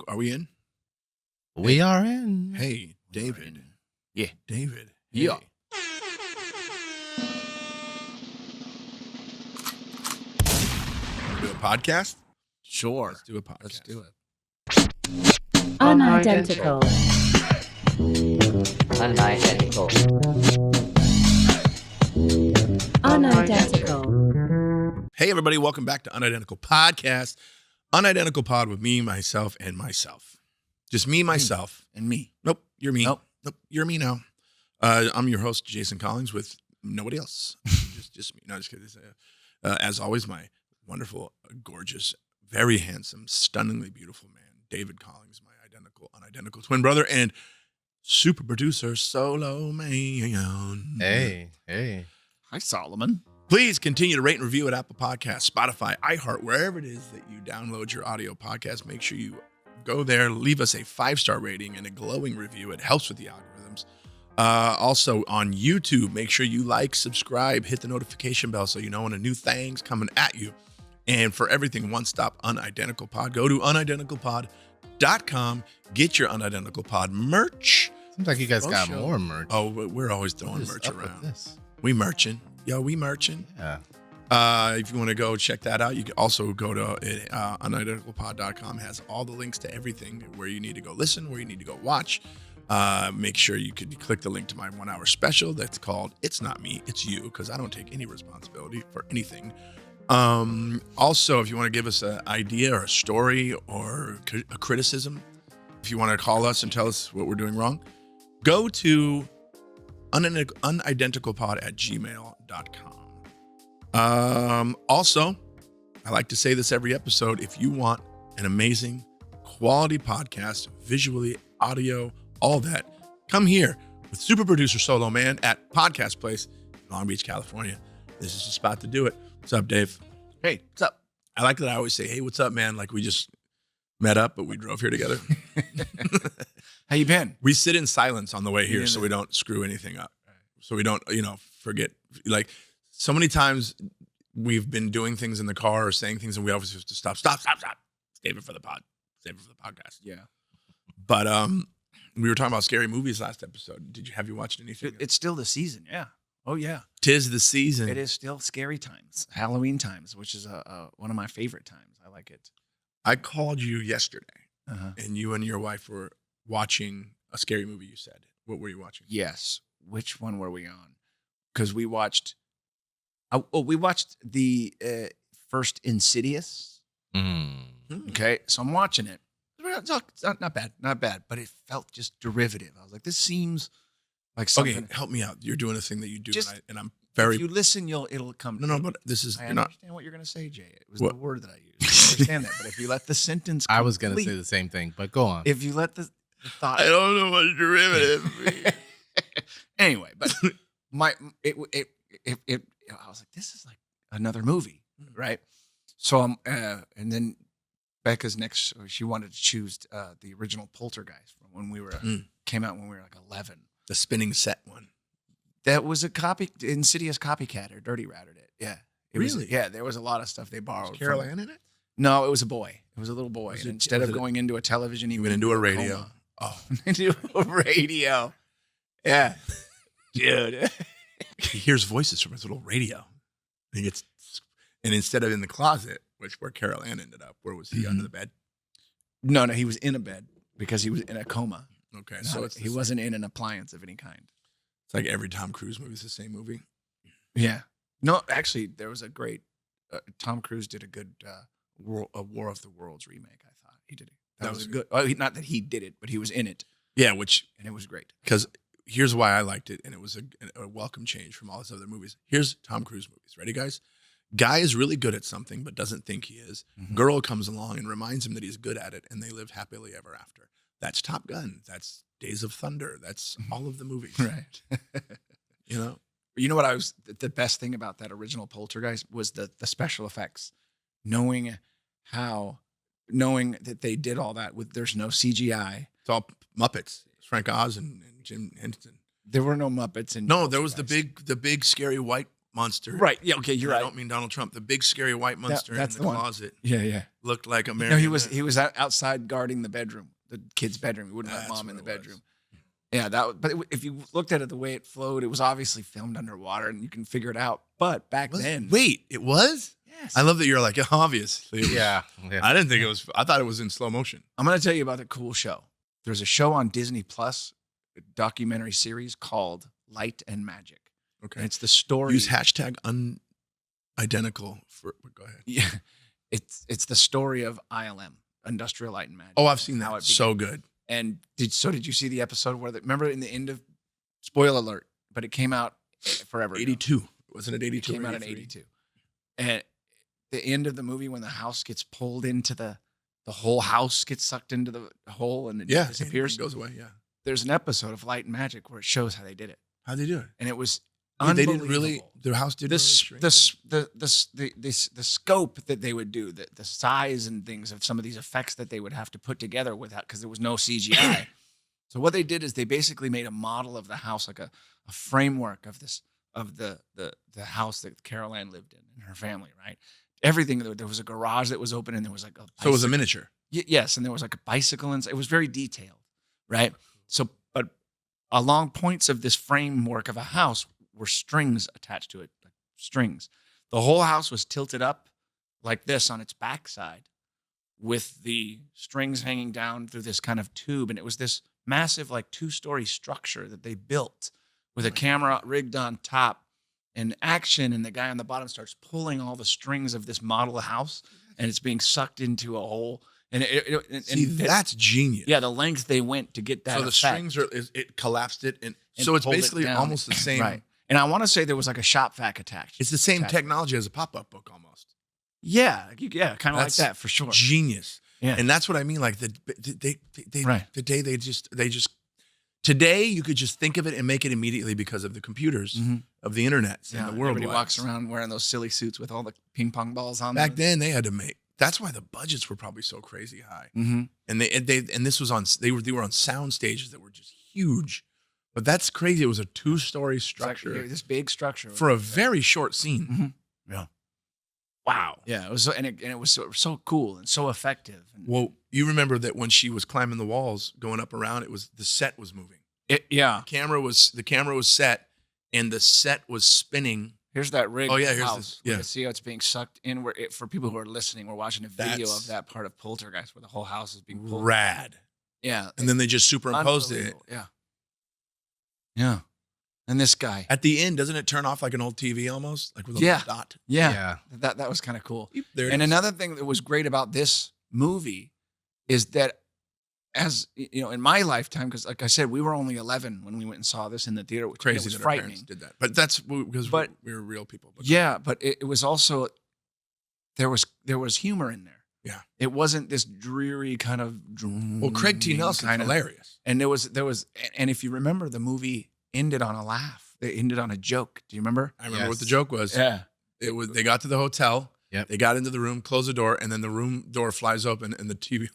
Are we in? We are in. Hey, David. Yeah. David. Yeah. Want to do a podcast? Sure. Let's do a podcast. Let's do it. Unidentical. Unidentical. Unidentical. Hey, everybody. Welcome back to Unidentical Podcast. Unidentical Pod with me, myself, and myself. Just me, myself. And me. Nope, you're me. Nope. You're me now. I'm your host, Jason Collins, with nobody else. just me. No, just kidding. As always, my wonderful, gorgeous, very handsome, stunningly beautiful man, David Collins, my unidentical twin brother, and super producer, Solo Man. Hey. Hi, Solomon. Please continue to rate and review at Apple Podcasts, Spotify, iHeart, wherever it is that you download your audio podcast. Make sure you go there, leave us a 5-star rating and a glowing review. It helps with the algorithms. Also on YouTube, make sure you like, subscribe, hit the notification bell so you know when a new thing's coming at you. And for everything one-stop Unidentical Pod, go to unidentical.com. Get your Unidentical Pod merch. Seems like you guys got more merch. Oh, we're always throwing What is merch up with around. this? We merching. Yo, we merching. Yeah. If you want to go check that out, you can also go to unidenticalpod.com. Has all the links to everything where you need to go listen, where you need to go watch. Make sure you could click the link to my 1-hour special that's called It's Not Me, It's You, because I don't take any responsibility for anything. Also, if you want to give us an idea or a story or a criticism, if you want to call us and tell us what we're doing wrong, go to unidenticalpod@gmail.com. Also, I like to say this every episode. If you want an amazing quality podcast, visually, audio, all that, come here with super producer Solo Man at Podcast Place in Long Beach, California. This is the spot to do it. What's up, Dave? Hey, what's up? I like that I always say, hey, what's up, man? Like we just met up, but we drove here together. How you been? We sit in silence on the way here so we don't screw anything up. So we don't, forget. Like so many times we've been doing things in the car or saying things and we always have to stop. Save it for the pod. Save it for the podcast. Yeah. But we were talking about scary movies last episode. Have you watched anything? It's still the season. Yeah. Oh, yeah. 'Tis the season. It is still scary times, Halloween times, which is one of my favorite times. I like it. I called you yesterday Uh-huh. and you and your wife were watching a scary movie, you said. What were you watching? Yes. Which one were we on? Because we watched. We watched the first Insidious. Okay, so I'm watching it. It's not bad, but it felt just derivative. I was like, this seems like something. Okay, help me out. You're doing a thing that you do, Just- and I'm very. If you listen, it'll come. No, but this is. I You're not. understand what you're going to say, Jay. It was What? the word that I used. I understand that, but if you let the sentence, I was going to complete- say the same thing, but go on. If you let the thought, I don't know what derivative. anyway, but I was like, this is like another movie, right? So and then Becca's next. She wanted to choose the original Poltergeist from when we were came out when we were like 11. The spinning set one. That was a Insidious copycat or Dirty Ratted it. Yeah, it was. Really? Yeah, there was a lot of stuff they borrowed. Was Carol from Ann in it? No, it was a boy. It was a little boy. Was And it- instead was of it- going into a television, he Went into a radio. Oh, into a radio. Yeah, dude. he hears voices from his little radio. And instead of in the closet, where Carol Ann ended up, where was he under the bed? No, he was in a bed because he was in a coma. Okay, so He wasn't in an appliance of any kind. It's like every Tom Cruise movie is the same movie. Yeah. No, actually, there was a great. Tom Cruise did a good War of the Worlds remake. I thought he did it. That was good. Not that he did it, but he was in it, Yeah, and it was great. because here's why I liked it, and it was a welcome change from all his other movies. Here's Tom Cruise movies. Ready, guys? Guy is really good at something, but doesn't think he is. Mhm. Girl comes along and reminds him that he's good at it, and they live happily ever after. That's Top Gun. That's Days of Thunder. That's all of the movies. Right. You know? You know what the best thing about that original Poltergeist was the special effects. Knowing that they did all that there's no CGI. It's all Muppets. It's Frank Oz and Jim Henson. There were no Muppets and No, there was the big scary white monster. Right. Yeah. Okay. You're I right. don't mean Donald Trump. The big scary white monster that's in the the one. closet Yeah. Yeah. looked like a No, marionette. he was outside guarding the bedroom, the kid's bedroom. He wouldn't let That's mom in the what it bedroom. Yeah. If you looked at it the way it flowed, it was obviously filmed underwater, and you can figure it out. But back then, Wait, it was? yes. I love that you're like, obviously. Yeah. I didn't think it was. I thought it was in slow motion. I'm going to tell you about a cool show. There's a show on Disney Plus, a documentary series called Light and Magic. Okay. And it's the story. Use hashtag unidentical for. Go ahead. Yeah. It's the story of ILM, Industrial Light and Magic. Oh, I've seen How that. it So good. And did you see the episode where remember in the end of, spoiler alert, but it came out forever ago. 82. Wasn't it 82? It came out in 82. And the end of the movie when the house gets pulled into the whole house gets sucked into the hole and it disappears. It goes away. Yeah. There's an episode of Light and Magic where it shows how they did it. How'd they do it? And it was They unbelievable. didn't really. Their house didn't. The scope that they would do, the size and things of some of these effects that they would have to put together without, because there was no CGI. So what they did is they basically made a model of the house, like a framework of the house that Carol Ann lived in and her family, right? Everything, there was a garage that was open and there was like a bicycle. So it was a miniature. Yes, and there was like a bicycle and it was very detailed, right? So, but along points of this framework of a house were strings attached to it, like strings. The whole house was tilted up like this on its backside with the strings hanging down through this kind of tube. And it was this massive, like 2-story structure that they built with a camera rigged on top and action. And the guy on the bottom starts pulling all the strings of this model house and it's being sucked into a hole. And that's genius. Yeah, the length they went to get that. So the effect. strings it collapsed it, and so it's basically almost the same. Right. And I want to say there was like a shop vac attached. It's the same technology as a pop-up book almost. Yeah, kind of like that for sure. Genius. Yeah, and that's what I mean. Like the day they just today you could just think of it and make it immediately because of the computers of the internet and the world. Everybody walks around wearing those silly suits with all the ping pong balls on. Back then they had to make. That's why the budgets were probably so crazy high. Mm-hmm. And this was on they were on sound stages that were just huge. But that's crazy. It was a 2-story structure. Like this big structure for a very short scene. Mm-hmm. Yeah. Wow. Yeah, it was so, and it was so cool and so effective. Well, you remember that when she was climbing the walls, going up around, it was the set was moving. Yeah. The camera was set, and the set was spinning. Here's that rig. Oh yeah, here's house. this. Yeah. See how it's being sucked in. For people who are listening, we're watching a video of that part of Poltergeist where the whole house is being pulled. Rad. Yeah. And then they just superimposed it. Yeah. Yeah. And this guy. At the end, doesn't it turn off like an old TV almost? Like with a little dot? Yeah. That was kind of cool. And another thing that was great about this movie is that, as you know, in my lifetime, because like I said, we were only 11 when we went and saw this in the theater, which crazy was that frightening. Our parents did that. But that's because we were real people. But but it was also, there was humor in there. Yeah. It wasn't this dreary kind of. Well, Craig T. Nelson's hilarious. And there was, and if you remember, the movie ended on a laugh. It ended on a joke. Do you remember? I remember what the joke was. Yeah. It was, they got to the hotel. Yep. They got into the room, closed the door, and then the room door flies open and the TV,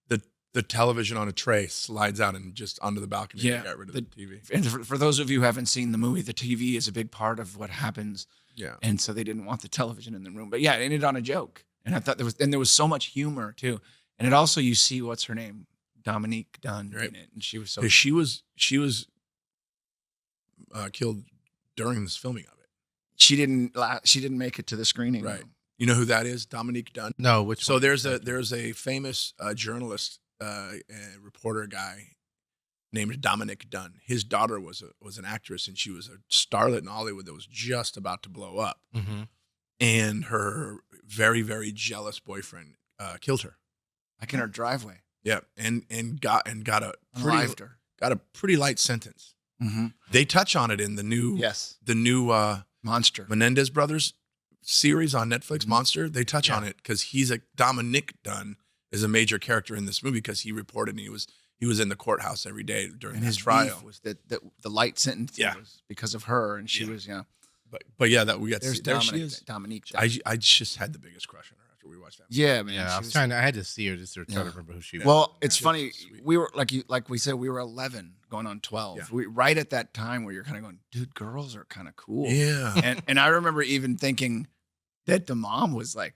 the television on a tray slides out and just onto the balcony. Yeah. And got rid of the TV. And for those of you who haven't seen the movie, the TV is a big part of what happens. Yeah. And so they didn't want the television in the room. But yeah, it ended on a joke. And I thought there was so much humor too. And it also, you see, what's her name? Dominique Dunne in it. And she was so. She was killed during this filming of it. She didn't make it to the screening. Right. You know who that is? Dominique Dunne? No, which so one? there's a famous journalist, reporter guy named Dominique Dunne. His daughter was an actress, and she was a starlet in Hollywood that was just about to blow up. Mm-hmm. And her very, very jealous boyfriend killed her. Like in her driveway. Yeah, and got a pretty light sentence. Mm-hmm. They touch on it in the new Monster Menendez Brothers series on Netflix. Mm-hmm. Monster. They touch on it because Dominique Dunne is a major character in this movie because he reported and he was in the courthouse every day during his trial. Was that the light sentence was because of her, and she was But yeah, that we got. There's there Dominique, she is. Dominique. I just had the biggest crush on her after we watched that movie. Yeah, man. Yeah, I had to see her just to try to remember who she was. Well, it's funny. We were like we said, we were 11 going on 12. Yeah. Right at that time where you're kind of going, dude, girls are kind of cool. Yeah. And I remember even thinking that the mom was like,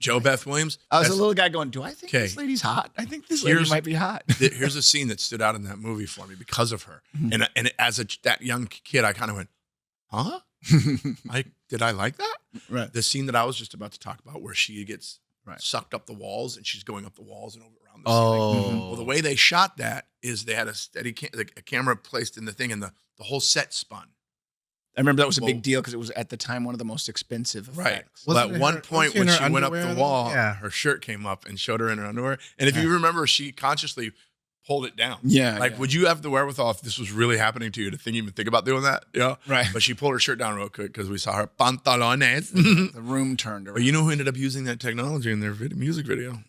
Joe Beth Williams. I was a little guy going, do I think Okay. this lady's hot? I think this lady might be hot. Here's a scene that stood out in that movie for me because of her. Mhm. And as that young kid, I kind of went, huh? Did I like that? Right. The scene that I was just about to talk about where she gets sucked up the walls and she's going up the walls and around the ceiling. Well, the way they shot that is they had a camera placed in the thing and the whole set spun. I remember that was a big deal because it was at the time one of the most expensive effects. Well, at one point when she went up the wall, her shirt came up and showed her in her underwear. And if you remember, she consciously pulled it down. Yeah. Would you have the wherewithal if this was really happening to you to even think about doing that? Yeah. Right. But she pulled her shirt down real quick because we saw her pantalones. The room turned around. But you know who ended up using that technology in their music video?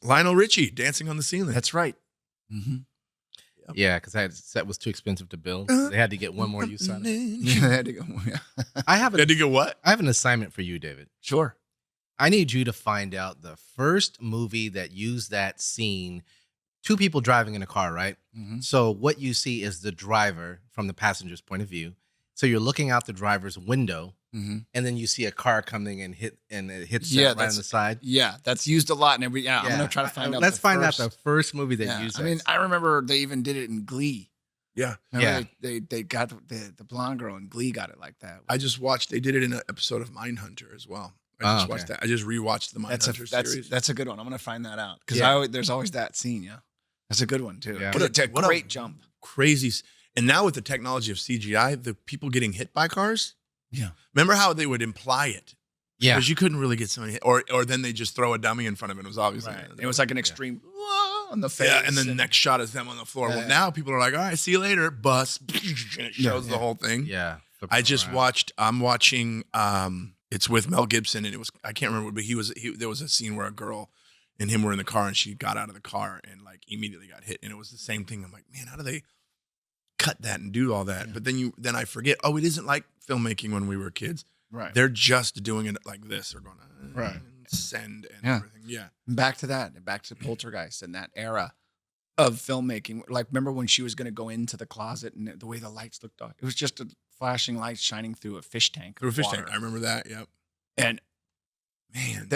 Lionel Richie, Dancing on the Ceiling. That's right. Mm-hmm. Yeah, because that set was too expensive to build. They had to get one more use out of it. They had to go. I have They had to go what? I have an assignment for you, David. Sure. I need you to find out the first movie that used that scene. Two people driving in a car, right? Mm-hmm. So what you see is the driver from the passenger's point of view. So you're looking out the driver's window, and then you see a car coming and it hits them right on the side. Yeah, that's used a lot. And I'm gonna try to find out. Let's find out the first movie that used. I mean, I remember they even did it in Glee. Yeah, They got the blonde girl in Glee got it like that. I just watched. They did it in an episode of Mindhunter as well. I just watched that. I just rewatched the Mindhunter series. That's a good one. I'm gonna find that out because there's always that scene. Yeah, that's a good one too. Yeah. What a great jump. Crazy. And now with the technology of CGI, the people getting hit by cars. Yeah. Remember how they would imply it? Yeah. Because you couldn't really get somebody hit. Or then they just throw a dummy in front of it. It was obviously. Right. It was like an extreme on the face. Yeah, and then the next shot is them on the floor. Well, now people are like, all right, see you later, bus. And it shows the whole thing. Yeah. I'm watching, it's with Mel Gibson, and I can't remember, but there was a scene where a girl and him were in the car, and she got out of the car and immediately got hit. And it was the same thing. I'm like, man, how do they cut that and do all that? Yeah. But then I forget, it isn't like filmmaking when we were kids. Right. They're just doing it like this. They're going to send and everything. Yeah. Back to Poltergeist and that era of filmmaking. Like, remember when she was going to go into the closet and the way the lights looked? It was just a flashing light shining through a fish tank. Through a fish tank. I remember that. Yep. And man,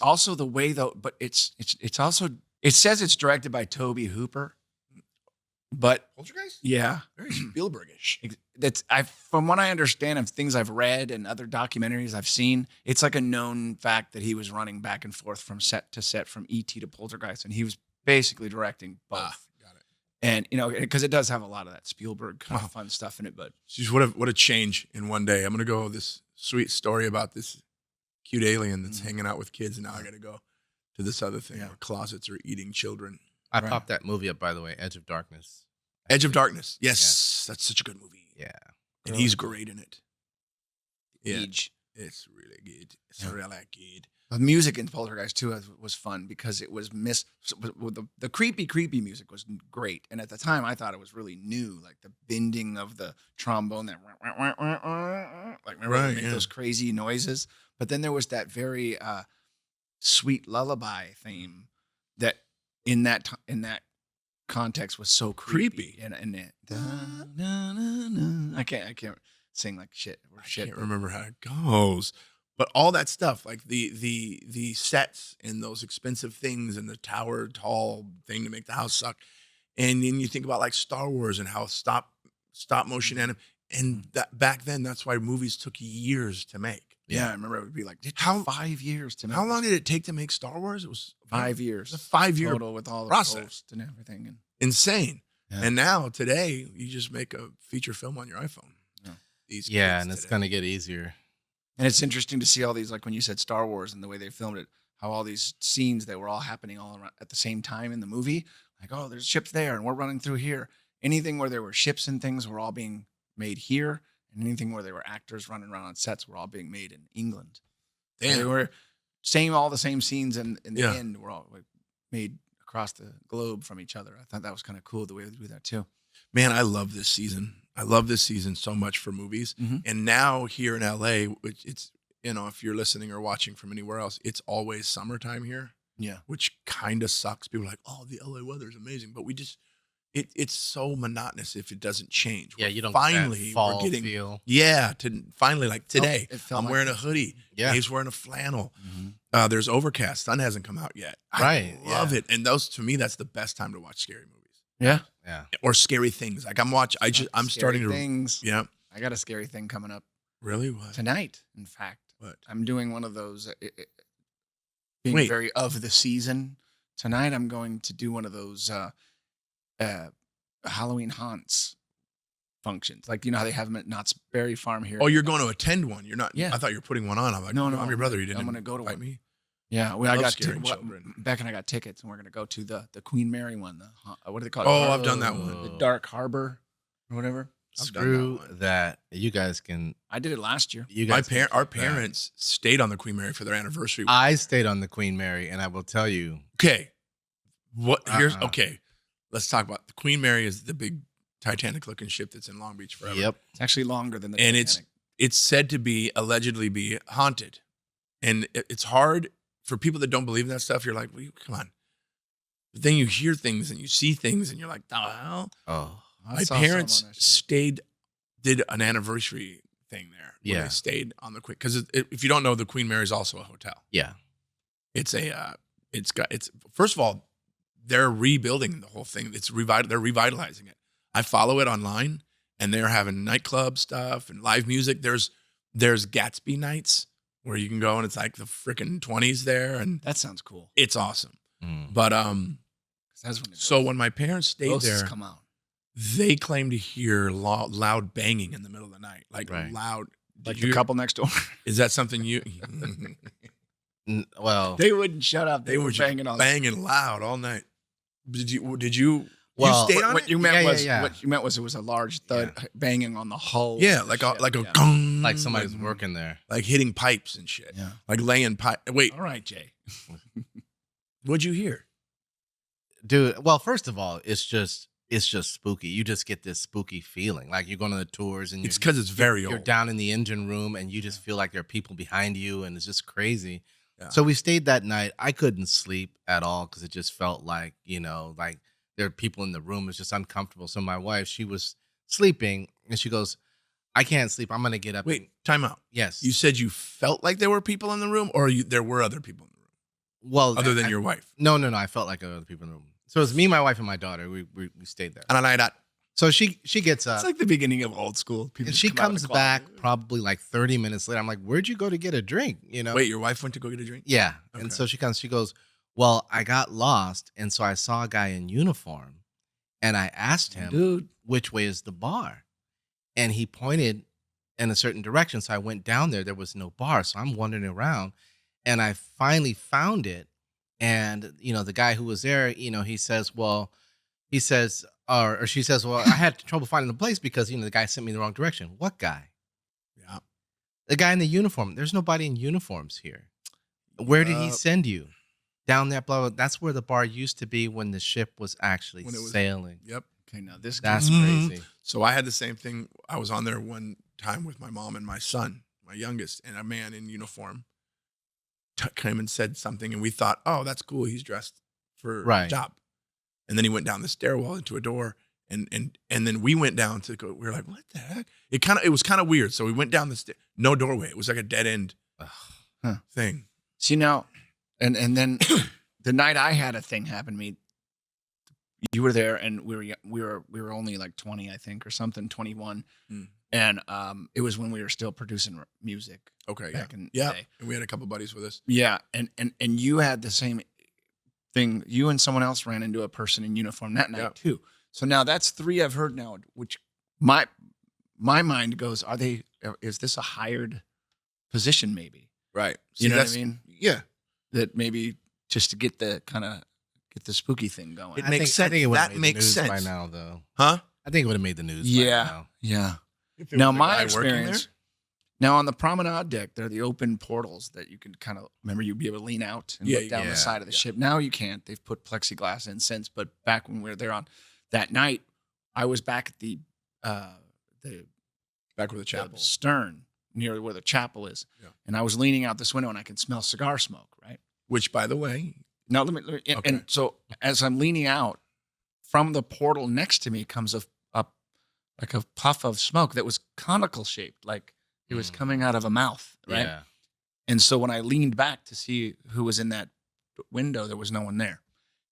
also the way though, but it's also, it says it's directed by Tobe Hooper. But Poltergeist? Yeah. Very Spielbergish. From what I understand of things I've read and other documentaries I've seen, it's like a known fact that he was running back and forth from set to set, from ET to Poltergeist, and he was basically directing both. Got it. And because it does have a lot of that Spielberg kind of fun stuff in it. But geez, what a change in one day. I'm gonna go this sweet story about this cute alien that's hanging out with kids, and now I gotta go to this other thing where closets are eating children. I popped that movie up, by the way, Edge of Darkness. Edge of Darkness. Yes, that's such a good movie. Yeah. And he's great in it. Yeah. Age. It's really good. It's really good. The music in Poltergeist too was fun because it was the creepy music was great. And at the time I thought it was really new, like the bending of the trombone, that remember those crazy noises. But then there was that very sweet lullaby theme that in that context was so creepy. And I can't sing like shit. I can't remember how it goes. But all that stuff, like the sets and those expensive things and the tower tall thing to make the house suck. And then you think about like Star Wars and how stop motion and that back then that's why movies took years to make. Yeah, I remember it would be like, it took 5 years to make. How long did it take to make Star Wars? It was 5 years. A 5-year total with all the process post and everything. And insane. Yeah. And now today you just make a feature film on your iPhone. Yeah, and it's gonna get easier. And it's interesting to see all these, like when you said Star Wars and the way they filmed it, how all these scenes that were all happening all around at the same time in the movie. Like, oh, there's ships there and we're running through here. Anything where there were ships and things were all being made here. And anything where there were actors running around on sets were all being made in England. Damn. They were all the same scenes in the end were all made across the globe from each other. I thought that was kind of cool the way they do that too. Man, I love this season. I love this season so much for movies. Mm-hmm. And now here in LA, it's, if you're listening or watching from anywhere else, it's always summertime here. Yeah. Which kind of sucks. People are like, oh, the LA weather is amazing. But it's so monotonous if it doesn't change. Yeah, you don't finally get that fall we're getting feel. Yeah, to finally like today. It felt I'm like wearing a this. hoodie. Yeah. Dave's wearing a flannel. Mm-hmm. There's overcast. Sun hasn't come out yet. Right, I love yeah. it. And those to me, that's the best time to watch scary movies Yeah. Yeah. or scary things. Like I'm Scary starting to. things. Yeah. I got a scary thing coming up Really? What? tonight. In fact, What? I'm doing one of those. Being Wait. very of the season tonight, I'm going to do one of those Halloween haunts functions. Like how they have them at Knott's Berry Farm here. Oh, you're going to attend one. You're not. Yeah. I thought you were putting one on. I'm like, No, I'm your brother. You didn't. I'm gonna go to invite one. me. Yeah, well, I Love got scaring children. Beck and I got tickets, and we're gonna go to the Queen Mary one. What do they call it? Oh, I've done that one. The Dark Harbor or whatever. I've done Screw that one. that. You guys can. I did it last year. You guys. can Our keep that. parents stayed on the Queen Mary for their anniversary. I stayed on the Queen Mary, and I will tell you. Okay. What here's Uh-uh. okay. Let's talk about the Queen Mary is the big Titanic looking ship that's in Long Beach forever. Yep. It's actually longer than the And Titanic. it's said to be allegedly be haunted. And it's hard for people that don't believe in that stuff. You're like, well, come on. But then you hear things and you see things and you're like, the hell? Oh. I My saw some parents on that shit. did an anniversary thing there. Where Yeah. They stayed on the Queen. Because if you don't know, the Queen Mary is also a hotel. Yeah. It's first of all, they're rebuilding the whole thing. They're revitalizing it. I follow it online, and they're having nightclub stuff and live music. There's Gatsby nights where you can go and it's like the freaking 20s there, and That sounds cool. it's awesome. Mm. But 'Cause that's when so when my parents stayed ghosts there, come out. they claim to hear loud banging in the middle of the night, like Right. loud. Like Did the you- couple next door. Is that something you? Well. They wouldn't shut up. They, were just banging on. banging loud all night. Did you? Well, you stayed on What it? you meant Yeah, was yeah. what you meant was it was a large thud banging on the hull. Yeah, of the like a ship. Yeah. gong, like somebody's working there. like hitting pipes and shit, Yeah. like laying pipe. Wait, All right, Jay. what'd you hear? Dude, well, first of all, it's just spooky. You just get this spooky feeling. Like you're going on the tours and It's because it's very you're old. down in the engine room and you just feel like there are people behind you and it's just crazy. Yeah. So we stayed that night. I couldn't sleep at all because it just felt like, like there are people in the room. It's just uncomfortable. So my wife, she was sleeping and she goes, I can't sleep. I'm going to get up. Wait, time out. Yes. You said you felt like there were people in the room, or there were other people in the room, well, other than I- your wife. No. I felt like other people in the room. So it was me, my wife, and my daughter. We stayed there. And I that. So she gets up. It's like the beginning of old school. People And just she come out of comes the closet. back probably like 30 minutes later. I'm like, where'd you go to get a drink? Wait, your wife went to go get a drink? Yeah. Okay. And so she comes, she goes, well, I got lost. And so I saw a guy in uniform and I asked him, Dude. which way is the bar? And he pointed in a certain direction. So I went down there. There was no bar. So I'm wandering around and I finally found it. And, the guy who was there, he says, or she says, well, I had trouble finding the place because, the guy sent me in the wrong direction. What guy? Yeah. The guy in the uniform. There's nobody in uniforms here. Where did he Yup. send you? Down there, blah, blah. That's where the bar used to be when the ship was actually When it was- sailing. Yep. Okay, now this That's Mhm. crazy. So I had the same thing. I was on there one time with my mom and my son, my youngest, and a man in uniform came and said something, and we thought, oh, that's cool. He's dressed for a Right. job. And then he went down the stairwell into a door, and then we went down to go. We were like, what the heck? It was kind of weird. So we went down the no doorway. It was like a dead end thing. See now, and then the night I had a thing happen to me, you were there, and we were only like 20, I think, or something, 21, Mm. and it was when we were still producing music Okay. back in the Yeah. day. And we had a couple buddies with us. Yeah, and you had the same thing. You and someone else ran into a person in uniform that night Yeah. too. So now that's 3 I've heard now. Which my mind goes, is this a hired position? Maybe Right. you know what I mean? Yeah. That maybe just to get the spooky thing going. It makes sense. I think it would've That made the makes news by sense. now, though. Huh? I think it would have made the news. Yeah. By now. Yeah. If it Now was a my guy working experience. Now on the promenade deck, there are the open portals that you can kind of remember. You'd be able to lean out and look down yeah, the side of the yeah. ship. Now you can't. They've put plexiglass in since. But back when we were there on that night, I was back at the Back with the chapel. stern near where the chapel is, Yeah. and I was leaning out this window and I could smell cigar smoke. Right Which, by the way, now, let me Okay. and so as I'm leaning out from the portal next to me comes a like a puff of smoke that was conical shaped, like it was coming out of a mouth, right? Yeah. And so when I leaned back to see who was in that window, there was no one there.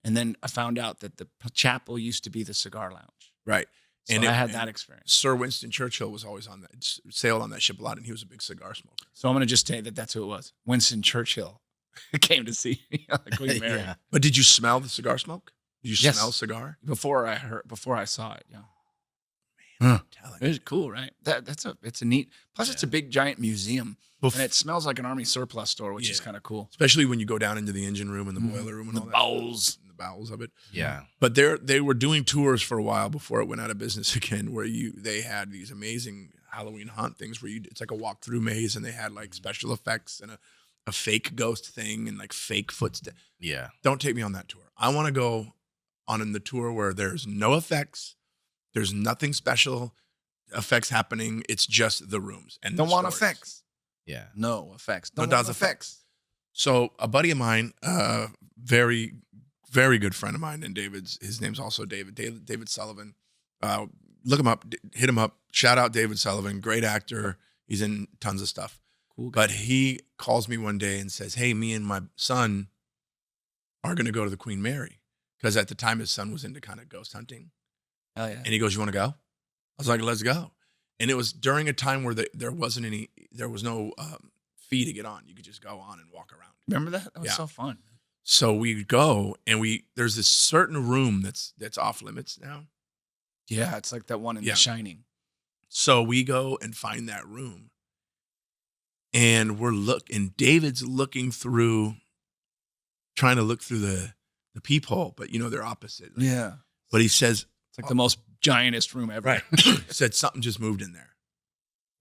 And then I found out that the chapel used to be the cigar lounge. Right. So I had that experience. Sir Winston Churchill was always on that, sailed on that ship a lot, and he was a big cigar smoker. So I'm going to just say that that's who it was. Winston Churchill came to see me on the Queen Mary. Yeah. But did you smell the cigar smoke? Did you Yes. smell cigar? Before I saw it, yeah. Telling It was cool, right? It's a neat. Plus, it's a big giant museum, Bef- and it smells like an army surplus store, which is Yeah. kind of cool. Especially when you go down into the engine room and the boiler room and The all that. bowels. And the bowels of it. Yeah. But they were doing tours for a while before it went out of business again, where they had these amazing Halloween haunt things where it's like a walk-through maze, and they had like special effects and a fake ghost thing and like fake footsteps. Yeah. Don't take me on that tour. I want to go on the tour where there's no effects, there's nothing special effects happening. It's just the rooms and Don't the want stories. effects. Yeah. No effects. No Don't does want effects. So a buddy of mine, very, very good friend of mine, and his name's also David Sullivan. Look him up, hit him up. Shout out David Sullivan, great actor. He's in tons of stuff. Cool guy. But he calls me one day and says, "Hey, me and my son are going to go to the Queen Mary," because at the time his son was into kind of ghost hunting. Hell yeah. And he goes, "You want to go?" I was like, "Let's go." And it was during a time where there was no fee to get on. You could just go on and walk around. Remember that? That was Yeah. so fun. So we go, and there's this certain room that's off limits now. Yeah, it's like that one in Yeah. The Shining. So we go and find that room, and and David's trying to look through the peephole, but they're opposite. Yeah. But he says, It's like the most giantest room ever. said something just moved in there.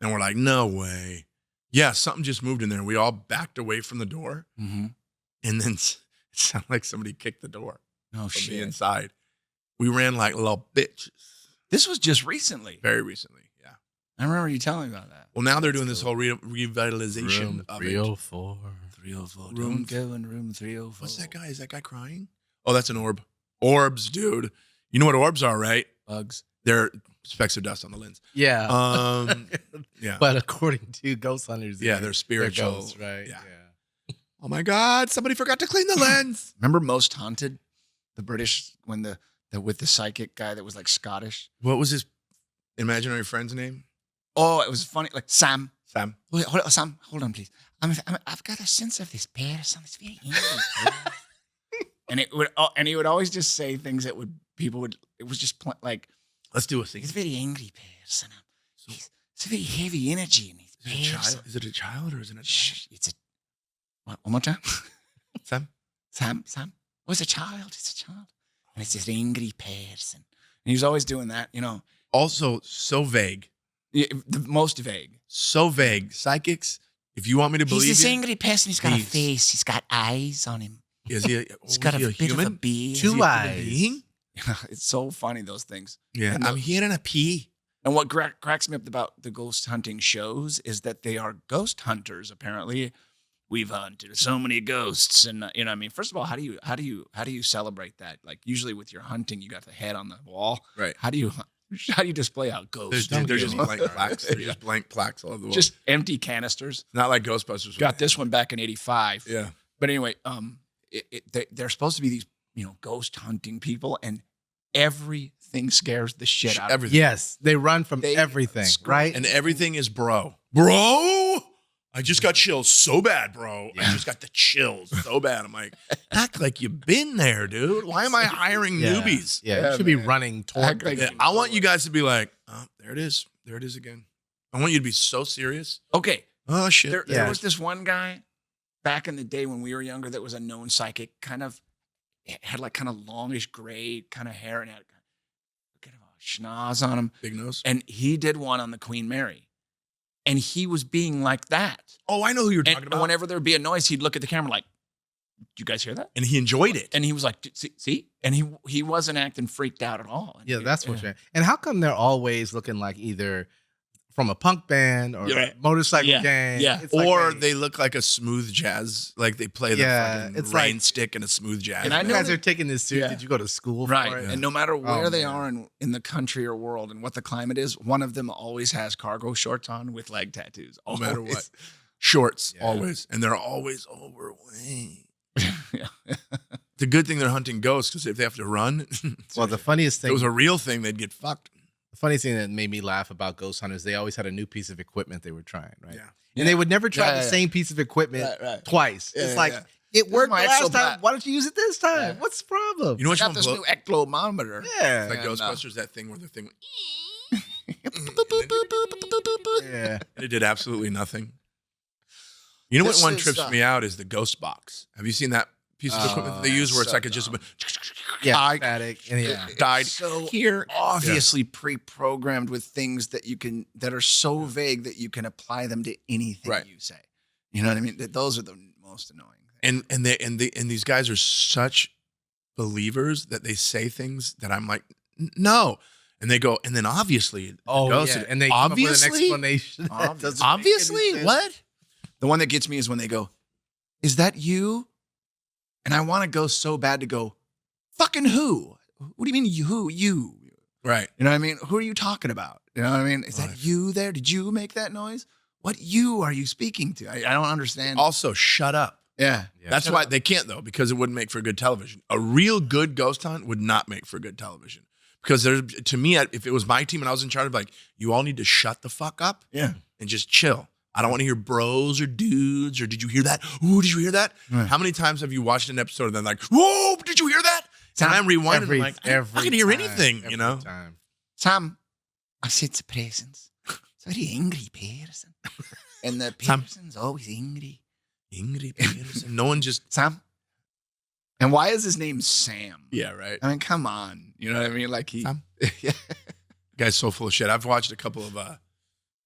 And we're like, no way. Yeah, something just moved in there. We all backed away from the door. Mm-hmm. And then it sounded like somebody kicked the door Oh, from the shit. inside. We ran like little bitches This was just recently. very recently. Yeah. I remember you telling me about that. Well, now they're doing this whole revitalization Room of 304. 304. Room- Don't go in room 304. What's that guy? Is that guy crying? Oh, that's an orb. Orbs, dude. You know what orbs are, right? Bugs. They're specks of dust on the lens. Yeah. Yeah. But according to ghost hunters, Yeah, they're spiritual. ghosts, right? Yeah. Oh my God, somebody forgot to clean the lens. Remember Most Haunted? The British, when the with the psychic guy that was like Scottish. What was his imaginary friend's name? Oh, it was funny. Like Sam. Sam. Wait, Sam, hold on, please. I've got a sense of this person. It's very angry. and he would always just say things that it was just like, Let's do a thing. he's a very angry person. It's a very heavy energy in his Is it a child? Is it a child or is it a adult? Shh, one more time. Sam? Sam. Oh, it's a child. It's a child. And it's this angry person. And he was always doing that, Also, so vague. The most vague. So vague. Psychics, if you want me to believe He's this you, angry person. He's got He's- a face. He's got eyes on him. is he He's got a bit human? of a beard. Is he a Two human eyes. being? It's so funny, those things. Yeah, And I'm the- hearing a pee. And what cracks me up about the ghost hunting shows is that they are ghost hunters. Apparently, we've hunted so many ghosts, and I mean, first of all, how do you celebrate that? Like usually with your hunting, you got the head on the wall. Right. How do you display out ghosts? They're just me blank plaques. They're just blank plaques all over the wall. Just empty canisters. not like Ghostbusters. Got this one back in '85. Yeah. But anyway, they're supposed to be these ghost hunting people, and everything scares the shit out of them. Everything. Yes, they run from They everything, scream. right? And everything is bro. Bro? I just got chills so bad, bro. I just got the chills so bad. I'm like, act like you've been there, dude. Why am I hiring Yeah. newbies? Yeah, Yeah, you should be man. running toward Act like- them. Yeah, I want you guys to be like, oh, there it is. There it is again. I want you to be so serious. Okay, Oh, shit. there Yeah. was this one guy back in the day when we were younger that was a known psychic, had like kind of longish gray kind of hair and had kind of a schnoz on him. Big nose. And he did one on the Queen Mary. And he was being like that. Oh, I know who you're talking And about. whenever there'd be a noise, he'd look at the camera like, "You guys hear that?" And he enjoyed it. And he was like, "See?" And he wasn't acting freaked out at all. And Yeah, that's what you're. And how come they're always looking like either from a punk band or a motorcycle gang. Yeah. It's Or like, they look like a smooth jazz, like they play the fucking it's rain like- stick and a smooth jazz. And I you know guys that- are taking this serious. Yeah. Did you go to school for Right. it? And no matter where they man. are in the country or world and what the climate is, one of them always has cargo shorts on with leg tattoos. no matter Always. what. Shorts, Yeah. always. And they're always overweight. Yeah. The good thing they're hunting ghosts, because if they have to run, Well, the funniest if thing it was a real thing, they'd get fucked. The funny thing that made me laugh about ghost hunters, they always had a new piece of equipment they were trying, right? Yeah. And they would never try Yeah, the yeah. same piece of equipment Right. twice. Yeah, it's yeah, like, yeah. it worked my last exoplat. time. Why don't you use it this time? Yeah. What's the problem? You know I which got one this blow? new ectomometer. Yeah. Like And, Ghostbusters, that thing where the thing went, Yeah. and it did absolutely nothing. You know This what one is, trips me out is the ghost box. Have you seen that piece of equipment that they use where it's so like it just Yeah. I Static. And yeah. died so here. obviously pre-programmed with things that are so vague that you can apply them to anything Right. you say. You know what I mean? Those are the most annoying things. And these guys are such believers that they say things that I'm like, no. And they go, and then obviously, Oh, ghost yeah. said, And they come up with an obviously, explanation. that doesn't make any obviously, sense. what? The one that gets me is when they go, "Is that you?" And I want to go so bad to go, "Fucking who? What do you mean you? Who? You?" Right. You know what I mean? Who are you talking about? You know what I mean? Is Right. that you there? Did you make that noise? What you are you speaking to? I don't understand. Also, shut up. Yeah. Yeah. That's why they can't though, because it wouldn't make for good television. A real good ghost hunt would not make for good television. Because to me, if it was my team and I was in charge, like, you all need to shut the fuck up Yeah. and just chill. I don't want to hear bros or dudes or did you hear that? Ooh, did you hear that? Right. How many times have you watched an episode and then like, whoa, did you hear that? And I'm rewinding. I'm like, I don't fucking hear anything, you know? Time. Sam, I said the presence. It's a very angry person. And the Sam. person's always angry. Ingrid Peterson. No one just, Sam. And why is his name Sam? yeah, right. I mean, come on. You know what I mean? Like Sam. yeah. Guy's so full of shit. I've watched a couple of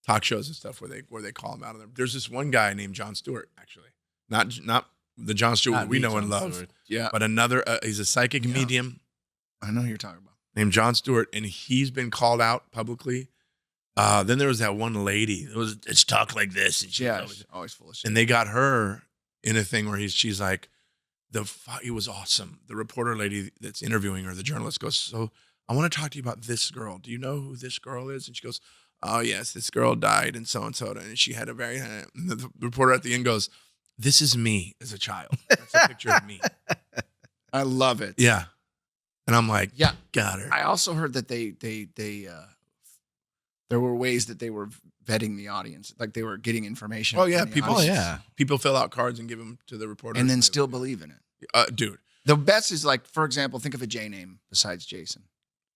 talk shows and stuff where they call him out of there. There's this one guy named Jon Stewart, actually. Not the Jon Stewart Not we the know and Jon love, Stewart. Yeah. but another, he's a psychic Yeah. medium I know who you're talking about. named Jon Stewart, and he's been called out publicly. Then there was that one lady. It's talk like this, and Yeah. Always full of shit. and they got her in a thing where she's like, it was awesome. The reporter lady that's interviewing her, the journalist goes, so I want to talk to you about this girl. Do you know who this girl is? And she goes, oh yes, this girl died and so, and she had a very, and the reporter at the end goes, this is me as a child. That's a picture of me. I love it. Yeah. And I'm like, Yeah. got her. I also heard that they there were ways that they were vetting the audience, like they were getting information. Oh, yeah, from the people- audience Oh, yeah. People fill out cards and give them to the reporter. and then still believe in it. Dude. The best is like, for example, think of a J name besides Jason.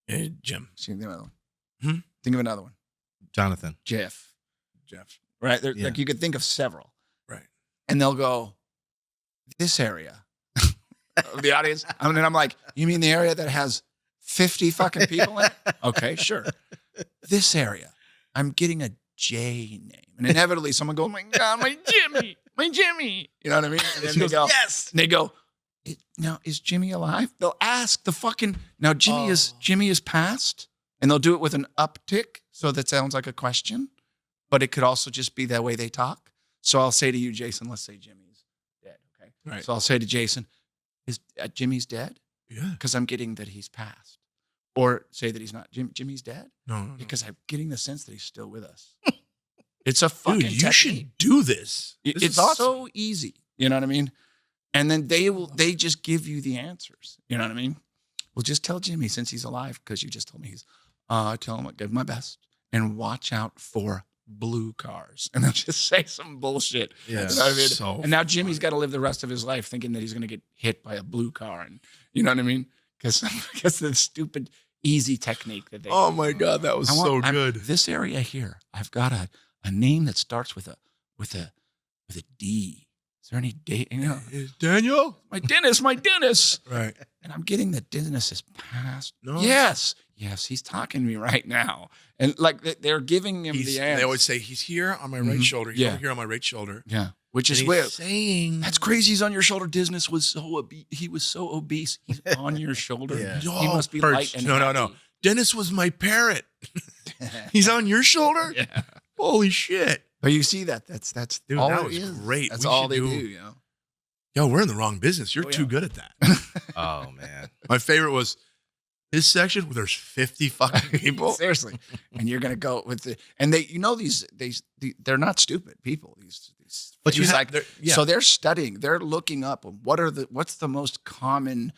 Hey, Jim. Think of another one. Hmm? Think of another one. Jonathan. Jeff. Jeff. Right? Yeah. Like you could think of several. Right. And they'll go, this area of the audience. And then I'm like, you mean the area that has 50 fucking people in it? Okay, sure. This area, I'm getting a J name. And inevitably someone goes, oh my God, my Jimmy. You know what I mean? And then She they goes, go, yes. and they go, now is Jimmy alive? They'll ask the fucking, now Jimmy is passed. And they'll do it with an uptick. So that sounds like a question, but it could also just be that way they talk. So I'll say to you, Jason, let's say Jimmy's dead. Okay. Right. So I'll say to Jason, is Jimmy's dead? Yeah. Because I'm getting that he's passed. Or say that he's not. Jimmy's dead? No. Because I'm getting the sense that he's still with us. It's a fucking Dude, you technique. should do this. This It's is awesome. so easy. You know what I mean? And then they just give you the answers. You know what I mean? Well, just tell Jimmy since he's alive, because you just told me he's, I tell him I give my best and watch out for blue cars. And they'll just say some bullshit. Yeah. You know what I mean? So And now Jimmy's got to live the rest of his life thinking that he's going to get hit by a blue car. And you know what I mean? Because the stupid, easy technique that they Oh my God, that was so good. This area here, I've got a name that starts with a D. Is there any D? You know, Daniel? my Dennis. Right. And I'm getting that Dennis is passed. No. Yes, he's talking to me right now. And like they're giving him the answer. They always say, he's here on my right Mhm. shoulder. He's Yeah. over here on my right shoulder. Yeah, which And is he's weird. saying, That's crazy. He's on your shoulder. Dennis was so obese. He was so obese. He's on your shoulder. Yeah. He must be perched. light and No. happy. Dennis was my parrot. He's on your shoulder? Yeah. Holy shit. But you see that's Dude, all that it was is. great. That's We all should they do- do, you know. Yo, we're in the wrong business. You're Oh, too yeah. good at that. Oh man. My favorite was his section where there's 50 fucking people. Seriously. And you're gonna go with the and they they're not stupid people. These But you it's have- like yeah. so they're studying, they're looking up what's the most common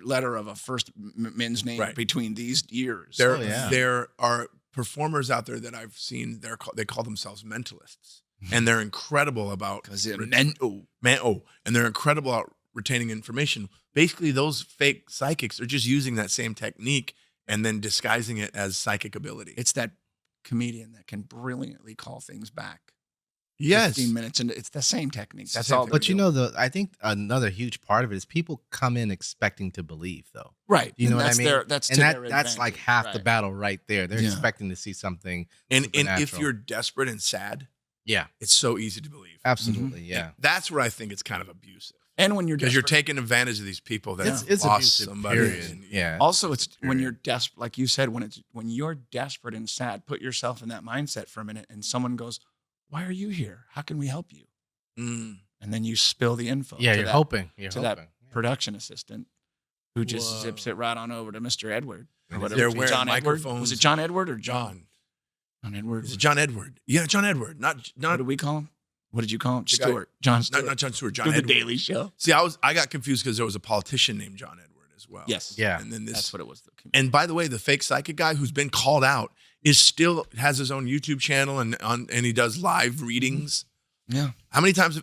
letter of a first men's name Right. between these years. There, Oh, yeah. there are performers out there that I've seen. They call themselves mentalists, and they're incredible about because it ret- meant and they're incredible at retaining information. Basically, those fake psychics are just using that same technique and then disguising it as psychic ability. it's that comedian that can brilliantly call things back. Yes, 15 minutes, and it's the same technique. It's the That's same all. technique. But you know, I think another huge part of it is people come in expecting to believe, though. right? You know what I that's mean? That's And to that their that's like advantage. half the Right. battle right there. They're Yeah. expecting to see something. and if supernatural. you're desperate and sad, Yeah, it's so easy to believe. absolutely. Mm-hmm. Yeah. And that's where I think it's kind of abusive And when you're because you're desperate- taking advantage of these people that It's- have It's lost abusive, somebody. period. And- Yeah. Also, it's when Period. you're desperate, like you said, when you're desperate and sad, put yourself in that mindset for a minute, and someone goes, "Why are you here? How can we help you?" Mm. And then you spill the info. Yeah, to you're that, hoping. You're to hoping. that production assistant, who just Whoa. zips it right on over to Mr. Edward or And whatever. they're Was it wearing John Edward? Was microphones. it John Edward or John? John. John Edward. Is it John Edward? Yeah, John Edward. Not What did we call him? What did you call him? The guy- Stewart. John Stewart. not John Stewart. John To the Edward. Daily Show. See, I got confused because there was a politician named John Edward as well. Yes. Yeah. And then this. That's what it was. And by the way, the fake psychic guy who's been called out is still has his own YouTube channel and he does live readings. Yeah. How many times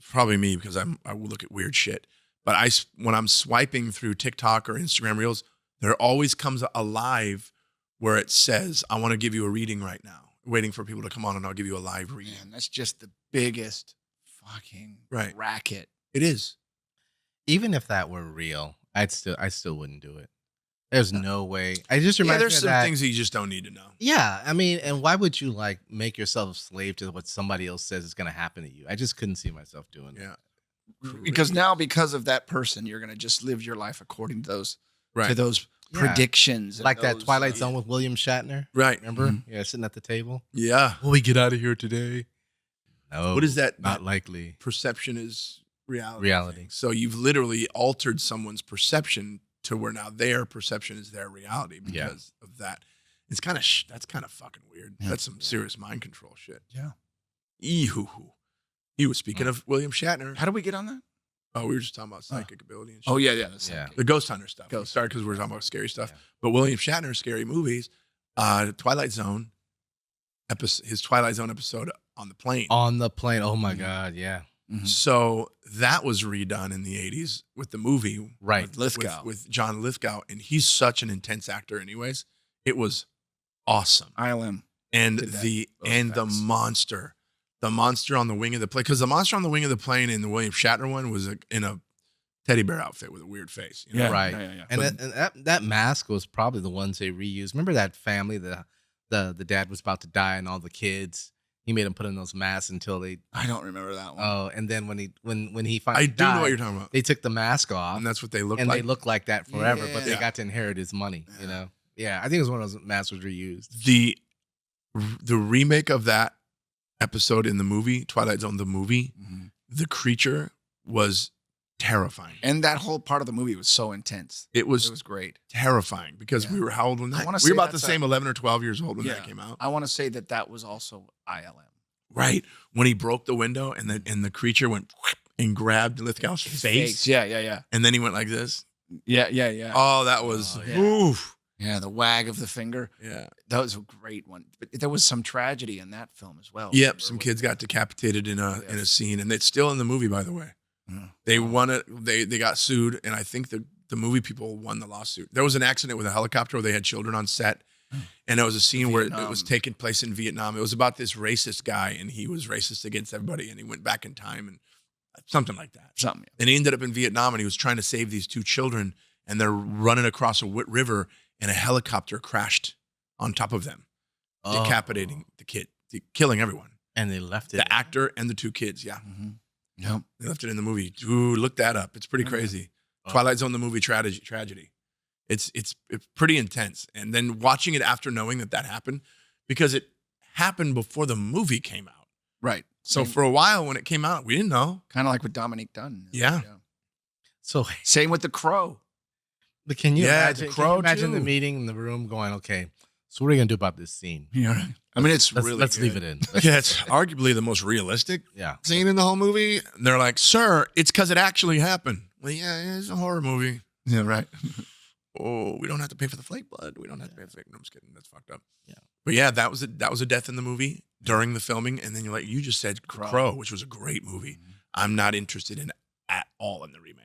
probably me because I will look at weird shit. But when I'm swiping through TikTok or Instagram Reels, there always comes a live where it says, "I want to give you a reading right now." Waiting for people to come on and I'll give you a live reading. Man, that's just the biggest fucking Right. racket. It is. Even if that were real, I still wouldn't do it. There's no way. I just Yeah, reminds there's me of some that. things that you just don't need to know. Yeah, I mean, and why would you like make yourself a slave to what somebody else says is going to happen to you? I just couldn't see myself doing that. Yeah. Because now, because of that person, you're gonna just live your life according to those Right. Yeah. predictions, and Like that those, Twilight uh, Zone with William Shatner. Right. Remember? Mhm. Yeah, sitting at the table. Yeah. Will we get out of here today? No. What is that? Not likely. Perception is reality. Reality. So you've literally altered someone's perception to where now their perception is their reality because of that. It's kind of that's kind of fucking weird. Yeah. That's some serious mind control shit. Yeah. Eehoo. You were speaking of William Shatner. How do we get on that? Oh, we were just talking about psychic ability and shit. Oh yeah, yeah. That's Yeah. The ghost hunter stuff. Ghost. Sorry, because we're talking about scary stuff. Yeah. But William Shatner, scary movies, Twilight Zone, his Twilight Zone episode on the plane. On the plane. Oh my Mhm. God. Yeah. Mhm. So that was redone in the 80s with the movie Right. Lithgow. with John Lithgow. And he's such an intense actor anyways. It was awesome. ILM. And Did that. the Those and the effects. monster on the wing of the plane, because the monster on the wing of the plane in the William Shatner one was in a teddy bear outfit with a weird face. You know? Yeah. Right. Yeah. And, But- that mask was probably the ones they reused. Remember that family, the dad was about to die and all the kids, he made them put in those masks until they, I don't remember that one. oh, and then when he finally I do know what died, you're talking about. they took the mask off And that's what they look and like. they looked like that forever, but they Yeah. got to inherit his money, Yeah. you know? Yeah, I think it was one of those masks was reused. the remake of that episode in the movie, Twilight Zone, the movie, Mhm. the creature was terrifying. And that whole part of the movie was so intense. It It was was great. terrifying because Yeah. we were how old when I that? wanna We were say about the that's same 11 or 12 years old when Yeah. that came out. I want to say that was also ILM. Right. When he broke the window and the creature went and grabbed Lithgow's face. Yeah. Yeah. And then he went like this. Yeah. Yeah. Yeah. Oh, that was Oh, yeah. oof. Yeah. The wag of the finger. Yeah. That was a great one. But there was some tragedy in that film as well. Yep. Remember Some with- kids got decapitated in a Yes. scene, and it's still in the movie, by the way. Yeah. They won it. They got sued, and I think the movie people won the lawsuit. There was an accident with a helicopter where they had children on set, and there was a scene where it was Vietnam. taking place in Vietnam. It was about this racist guy, and he was racist against everybody, and he went back in time and something like that. Something. And he ended up in Vietnam, and he was trying to save these two children, and they're running across a river, and a helicopter crashed on top of them, Oh. decapitating the kid, killing everyone. And they left it. The actor and the two kids, yeah. Mm-hmm. Yep. They left it in the movie. Dude, look that up. It's pretty Okay. crazy. Oh. Twilight Zone, the movie tragedy. It's pretty intense. And then watching it after knowing that happened, because it happened before the movie came out. Right. So for a while when it came out, we didn't know. Kind of like with Dominique Dunne. Yeah. So Same with The Crow. but can you Yeah, imagine, The Crow, can you imagine the too. meeting in the room going, okay, so what are you going to do about this scene? Yeah. I mean, it's Let's really leave it in. Yeah, it's arguably the most realistic Yeah. scene in the whole movie. And they're like, sir, it's because it actually happened. Well, yeah, it's a horror movie. Yeah, right. Oh, we don't have to pay for the flake blood. We don't have to pay for the flake. No, I'm just kidding. That's fucked up. Yeah. But yeah, that was a death in the movie during the filming. And then you just said Crow, which was a great movie. I'm not interested in at all in the remake.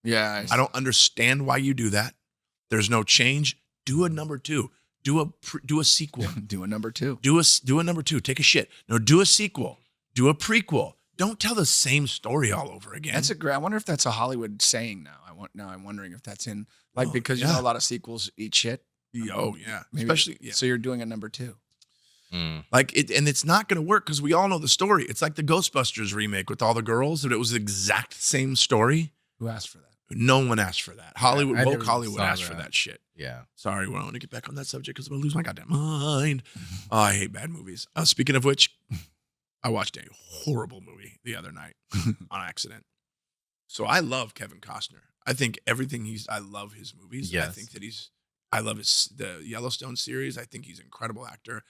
Yeah. I don't understand why you do that. There's no change. Do a number 2. Do a sequel. Do a number 2. Do a number 2. Take a shit. No, do a sequel. Do a prequel. Don't tell the same story all over again. I wonder if that's a Hollywood saying now. I'm wondering if that's in because yeah. a lot of sequels eat shit. Oh yeah, Maybe, especially yeah. So you're doing a number 2. Like it, and it's not going to work because we all know the story. It's like the Ghostbusters remake with all the girls, that it was the exact same story. Who asked for that? No one asked for that. Hollywood, I woke never Hollywood saw asked for that. that shit. Yeah. Sorry, we don't want to get back on that subject because I'm gonna lose my goddamn mind. Oh, I hate bad movies. Speaking of which, I watched a horrible movie the other night on accident. So I love Kevin Costner. I think everything I love his movies. Yes. I think that I love the Yellowstone series. I think he's an incredible actor.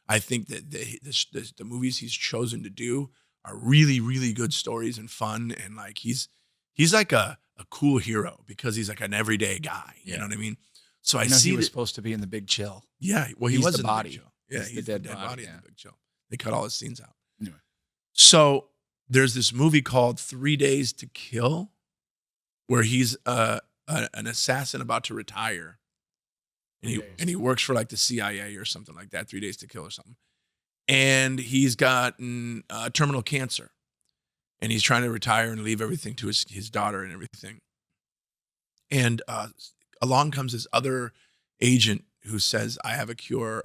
I think that the movies he's chosen to do are really, really good stories and fun. And like, he's like a cool hero because he's like an everyday guy. You know what I mean? So I see he was supposed to be in The Big Chill. Yeah. Well, he He's was the in body. The Big Chill. Yeah. He's the dead body, in yeah. The Big Chill. They cut all his scenes out. Anyway. So there's this movie called 3 Days to Kill, where he's an assassin about to retire, and he works for like the CIA or something like that. 3 Days to Kill or something, and he's gotten terminal cancer, and he's trying to retire and leave everything to his daughter and everything. And along comes this other agent who says, I have a cure.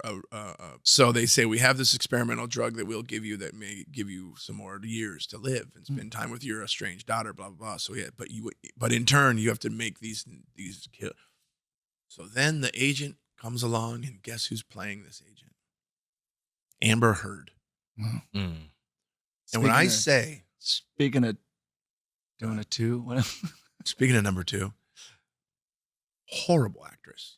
So they say, we have this experimental drug that we'll give you that may give you some more years to live and spend time with your estranged daughter, blah, blah, blah. So yeah, but in turn, you have to make these kill. So then the agent comes along, and guess who's playing this agent? Amber Heard. And when I say, Speaking of doing a 2, speaking of number 2, horrible actress.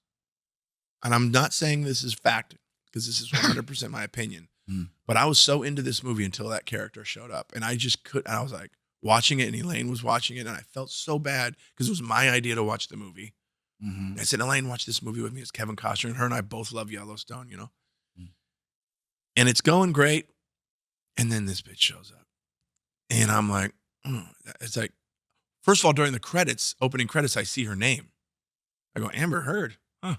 And I'm not saying this is fact, because this is 100% my opinion. But I was so into this movie until that character showed up. And I just couldn't. I was like watching it, and Elaine was watching it, and I felt so bad because it was my idea to watch the movie. I said, Elaine, watch this movie with me. It's Kevin Costner, and her and I both love Yellowstone, you know? And it's going great. And then this bitch shows up. And I'm like, it's like, first of all, during the opening credits, I see her name. I go, Amber Heard. Huh.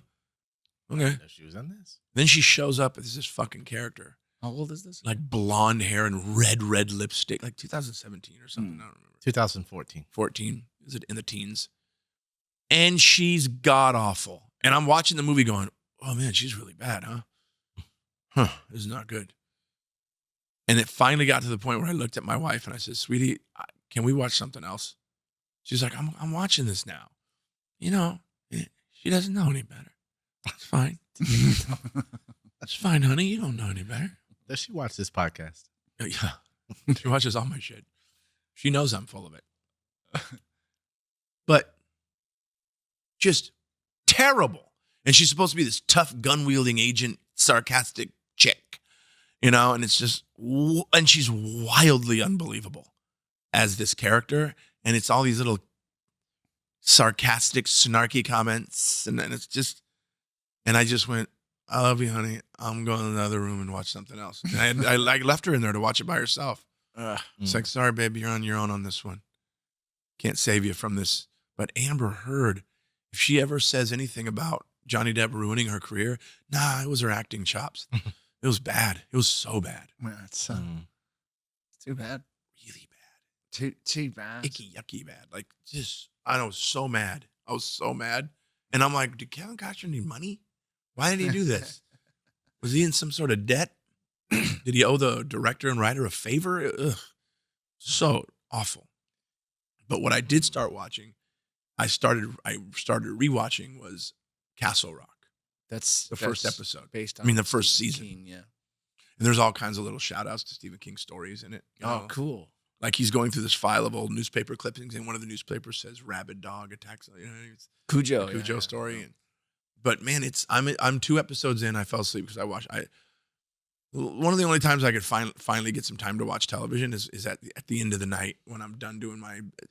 Okay. She was on this. Then she shows up as this fucking character. How old is this? Like blonde hair and red lipstick, like 2017 or something. I don't remember. 2014. 14. Is it in the teens? And she's god awful. And I'm watching the movie going, oh man, she's really bad, huh? This is not good. And it finally got to the point where I looked at my wife and I said, sweetie, can we watch something else? She's like, I'm watching this now. You know, she doesn't know any better. It's fine. It's fine, honey. You don't know any better. Does she watch this podcast? Yeah. She watches all my shit. She knows I'm full of it. But just terrible. And she's supposed to be this tough gun-wielding agent, sarcastic chick, you know, and it's just, and she's wildly unbelievable as this character. And it's all these little sarcastic, snarky comments. And it's just, and I just went, I love you, honey. I'm going to another room and watch something else. And I left her in there to watch it by herself. It's like, sorry, baby, you're on your own on this one. Can't save you from this. But Amber Heard, if she ever says anything about Johnny Depp ruining her career, nah, it was her acting chops. It was bad. It was so bad. Well, it's too bad. Really bad. Too bad. Icky, yucky bad. Like, just, I was so mad. I was so mad. And I'm like, did Kevin Costner need money? Why did he do this? Was he in some sort of debt? Did he owe the director and writer a favor? Ugh. So awful. But what I did start watching, I started rewatching was Castle Rock. That's The first episode. based on the first Stephen season. King, yeah. And there's all kinds of little shout outs to Stephen King stories in it. You know? Cool. Like he's going through this file of old newspaper clippings, and one of the newspapers says rabid dog attacks. You know, it's Cujo. the Cujo story. And, but man, I'm 2 episodes in. I fell asleep because one of the only times I could finally get some time to watch television is at the end of the night when I'm done doing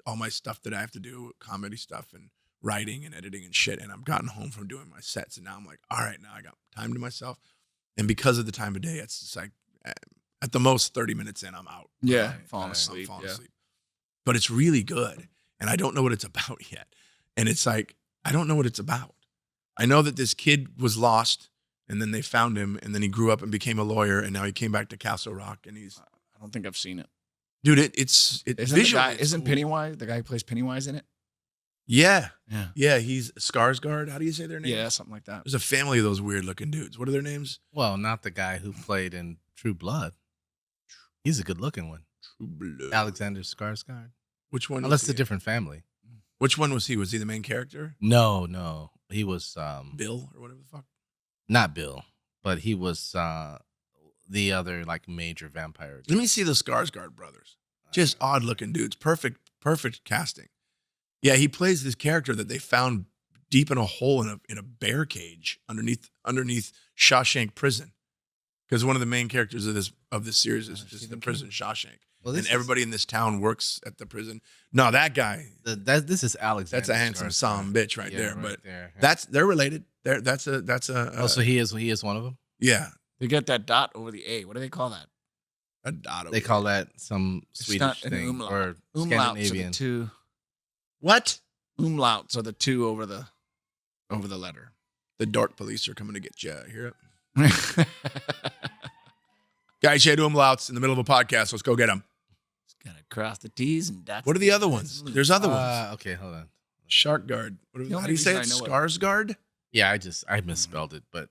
all my stuff that I have to do, comedy stuff and writing and editing and shit. And I've gotten home from doing my sets, and now I'm like, all right, now I got time to myself. And because of the time of day, it's just like at the most 30 minutes in, I'm out. Yeah, I'm falling asleep. falling asleep. But it's really good, and I don't know what it's about yet. And it's like, I don't know what it's about. I know that this kid was lost, and then they found him, and then he grew up and became a lawyer, and now he came back to Castle Rock, and he's... I don't think I've seen it. Dude, it's visually... Isn't Pennywise, the guy who plays Pennywise in it? Yeah. Yeah. Yeah, he's Skarsgård. How do you say their name? Yeah, something like that. There's a family of those weird-looking dudes. What are their names? Well, not the guy who played in True Blood. He's a good-looking one. True Blood. Alexander Skarsgård. Which one? Unless it's a different family. Which one was he? Was he the main character? No. He was... Bill or whatever the fuck? Not Bill, but he was the other like major vampire. Let me see the Skarsgård brothers. Just odd-looking dudes. Perfect casting. Yeah, he plays this character that they found deep in a hole in a bear cage underneath Shawshank Prison. Because one of the main characters of this series is just the prison Shawshank. Well, and everybody in this town works at the prison. No, that guy. This is Alexander. That's a handsome son bitch right there. Right but there. they're related. That's a. Oh, so he is one of them. Yeah, They get that dot over the A. What do they call that? a dot. They call that some Swedish not an thing umlaut. or Umlauts are the Scandinavian. two. What? Umlauts are the two over the letter. The dark police are coming to get you. Hear it? Guys, you had umlauts in the middle of a podcast. Let's go get them. Gotta cross the T's and dots. What are the other ones? There's other ones. Okay, hold on. Shark guard. How do you say it? Skarsgård? Yeah, I misspelled it, but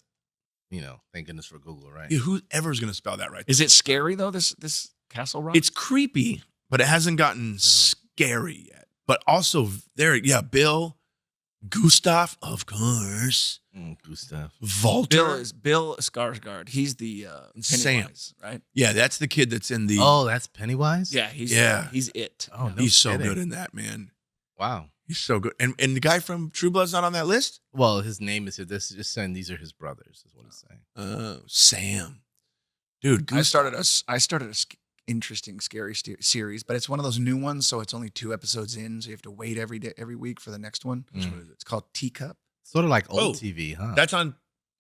thank goodness for Google, right? Yeah, whoever's gonna spell that right? Is it scary though? This Castle Rock. It's creepy, but it hasn't gotten scary yet. But also Bill, Gustav, of course. Gustav. Walter. Bill Skarsgård. He's the Pennywise, right? Yeah, that's the kid that's in the. Oh, that's Pennywise? Yeah, he's it. Oh, no he's so kidding. good in that, man. Wow. He's so good. And the guy from True Blood's not on that list? Well, his name is here. This is just saying these are his brothers, is what it's saying. Sam. Dude, I started a interesting scary series, but it's one of those new ones, so it's only 2 episodes in, so you have to wait every week for the next one. Which one is it? It's called Teacup. Sort of like old TV, huh?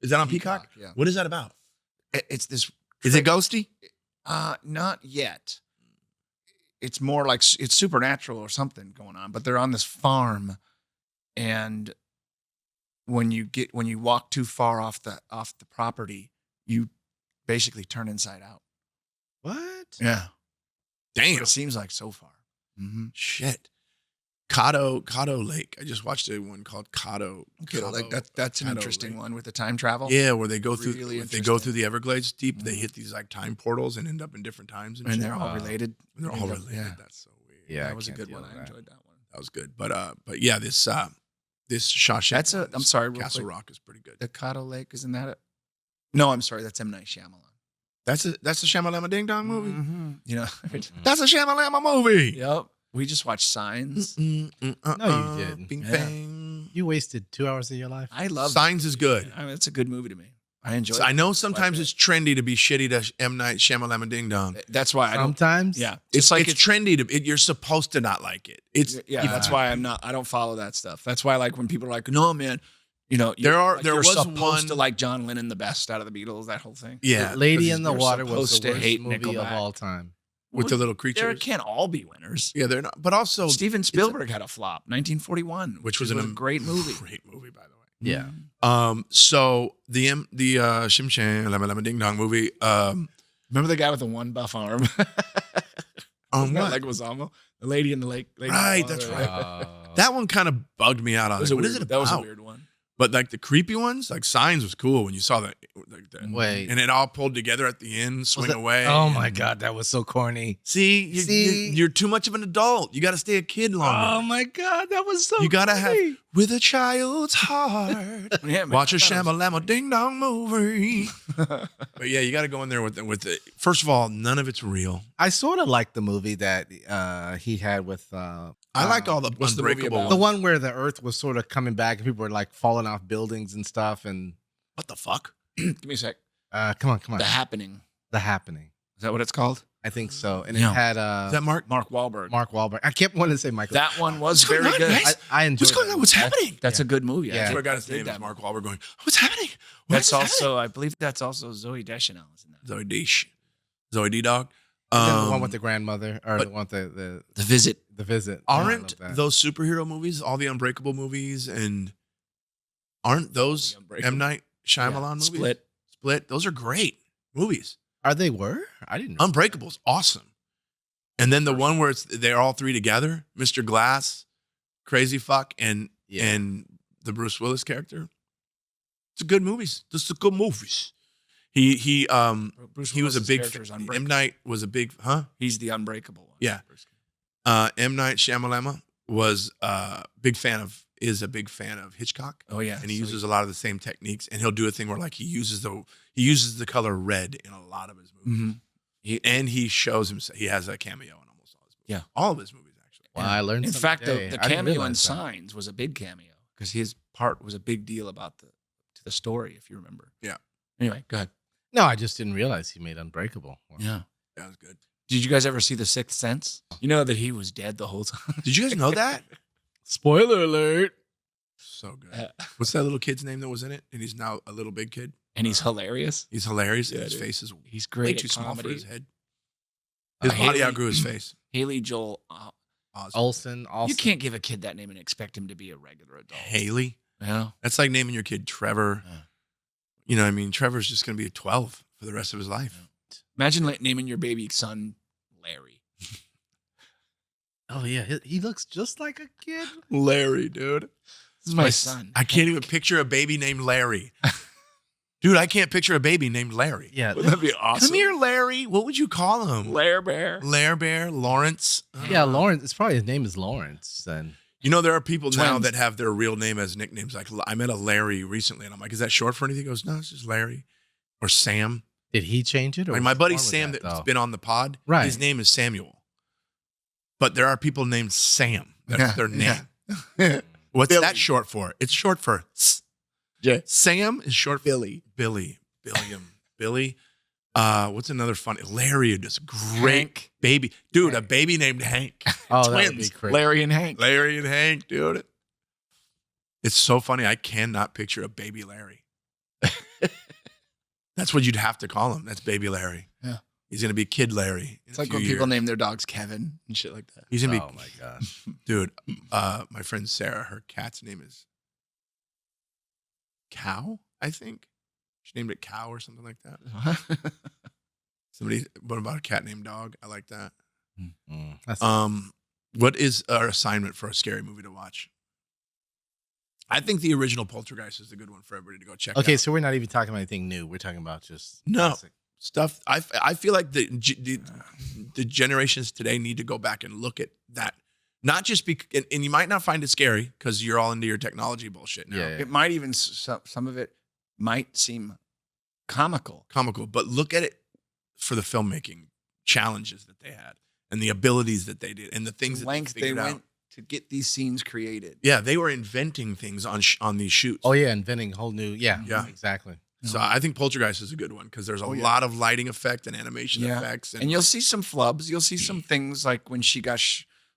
Is that on Peacock? Yeah. What is that about? It's this. Is it ghosty? Not yet. It's more like it's supernatural or something going on, but they're on this farm, and when you walk too far off the property, you basically turn inside out. What? Yeah. Damn. It seems like so far. Mm-hmm. Shit. Caddo Lake. I just watched one called Caddo. Like that's an Caddo interesting Lake. one with the time travel. Yeah, where they go through Really the Everglades deep. They hit these like time portals and end up in different times and shit. they're all related. And they're all related. Yeah. That's so weird. Yeah, that was a can't good deal one. with I that. enjoyed that one. That was good. But yeah, this Shawshank. I'm sorry, real Castle quick. Rock is pretty good. The Caddo Lake, isn't that it? No, I'm sorry, that's M. Night Shyamalan. That's a Shamalamadingdong movie. Mm-hmm. You know, That's a Shamalama movie. yep. We just watched Signs. No, you didn't. Bing Yeah. bang. You wasted 2 hours of your life. I love Signs is good. I mean, it's a good movie to me. I enjoy So it. I know sometimes Like it's trendy to be shitty to M. Night Shamalamadingdong. That's why I don't. Sometimes? Yeah, It's trendy to. You're supposed to not like it. It's yeah. That's why I'm not. I don't follow that stuff. That's why, like, when people are like, "No, man," there was supposed one- to like John Lennon the best out of the Beatles. That whole thing. yeah. Lady in the you're Water was supposed the to worst hate movie of Nickelback. all time. with the little There creatures. can't all be winners. Yeah, they're not. But also, Steven Spielberg had a flop, 1941, which was a a great movie. Great movie, by the way. Yeah. So the Shim Sham Lama Lama Ding Dong movie. Remember the guy with the one buff arm? On what? Like Osama, the lady in the lake. Lady in the Right, water. that's right. That one kind of bugged me out on it. What is it about? That was a weird one. But like the creepy ones, like Signs was cool when you saw that. Like that. Wait. And it all pulled together at the end, swing away. Oh my God, that was so corny. See, you're too much of an adult. You got to stay a kid longer. Oh my God, that was so You got to have corny. With a child's heart. Yeah, man, Watch a Shamalamadingdong movie. But yeah, you got to go in there with the. First of all, none of it's real. I sort of like the movie that he had with. I like all the what's the movie unbreakable about? the ones. one where the Earth was sort of coming back and people were like falling off buildings and stuff. And What the fuck? Give me a sec. come on, The Happening. The Happening. Is that what it's called? I think so. And Yeah. it had Is that Mark? Mark Wahlberg. Mark Wahlberg. I kept wanting to say Michael. That one was What's going very on, good. guys? I enjoyed What's going that on? What's movie. happening? That's a good movie. Yeah. I I swear to God, his dig name is that Mark movie. Wahlberg going, what's happening? That's What's happening? also, I believe that's also Zoe Deschanel is in that. Zoe D-Dog. The one with the grandmother, or but- the one with the The Visit. visit. Yeah, I Aren't love that. those superhero movies, all the Unbreakable movies, and aren't those The Unbreakable. M. Night Shyamalan movies? Split. Those are great movies. Are they were? I didn't know. Unbreakable's awesome. And then the one where they're all three together, Mr. Glass, Crazy Fuck, and the Bruce Willis character. It's a good movies. Just a good movies. He Bruce was a Willis's big character is M. Unbreakable. Night was a big He's the Unbreakable one. Yeah. M. Night Shyamalan was a big fan of Hitchcock. Oh yeah. And he So uses a lot of the same techniques, and he'll do a thing where like he uses the color red in a lot of his movies. And he shows himself. He has a cameo in almost all his movies. Yeah. All of his movies actually. Well, I learned. In something fact, today. the I didn't cameo in realize that. Signs was a big cameo because his part was a big deal about the story, if you remember. Yeah. Anyway, go ahead. No, I just didn't realize he made Unbreakable. Yeah. That was good. Did you guys ever see The Sixth Sense? You know that he was dead the whole time. Did you guys know that? Spoiler alert. So good. What's that little kid's name that was in it? And he's now a little big kid. And he's hilarious. He's hilarious. Yeah, and his dude. face is He's way great too at small for comedy. his head. His body Haley- outgrew his face. Haley Joel. Olsen. You can't give a kid that name and expect him to be a regular adult. Haley. Yeah. That's like naming your kid Trevor. Yeah. You know, what I mean, Trevor's just going to be a 12 for the rest of his life. Imagine naming your baby son Larry. Oh yeah, he looks just like a kid. Larry, dude. This is my son. I can't even picture a baby named Larry. Dude, I can't picture a baby named Larry. Yeah, Wouldn't that be awesome? Come here, Larry. What would you call him? Lair Bear. Lair Bear, Lawrence. yeah. Lawrence. It's probably his name is Lawrence. Then You know, there are people now Twins. that have their real name as nicknames. Like, I met a Larry recently, and I'm like, is that short for anything? He goes, no, it's just Larry. Or Sam. did he change it? Or Like, was my he buddy born with Sam that, that's though? been on the pod, Right. his name is Samuel. But there are people named Sam. That's Yeah, their name. yeah. What's Billy. that short for? It's short for Yeah. Sam is short for Billy. Billy. What's another funny? Larry, just great Hank. baby. Dude, a baby named Hank. Oh, that would be Twins. crazy. Larry and Hank. Larry and Hank, dude. It's so funny. I cannot picture a baby Larry. That's what you'd have to call him. That's baby Larry. Yeah. He's going to be Kid Larry. in It's a like few when people years. name their dogs Kevin and shit like that. He's going to Oh be, my gosh. dude, my friend Sarah, her cat's name is Cow, I think. She named it Cow or something like that. What about a cat named Dog? I like that. That's What is our assignment for a scary movie to watch? I think the original Poltergeist is a good one for everybody to go check okay. out. So we're not even talking about anything new. We're talking about just No. classic. Stuff. I feel like the generations today need to go back and look at that. Not just and you might not find it scary because you're all into your technology bullshit now. Yeah. It might even, some of it might seem comical. Comical, but look at it for the filmmaking challenges that they had and the abilities that they did and the things The that lengths they they figured went out. to get these scenes created. Yeah, they were inventing things on these shoots. Oh yeah, inventing whole new. Yeah. Yeah. Exactly. So I think Poltergeist is a good one because there's a Oh, yeah. lot of lighting effect and animation Yeah. effects. And you'll see some flubs. You'll see some things like when she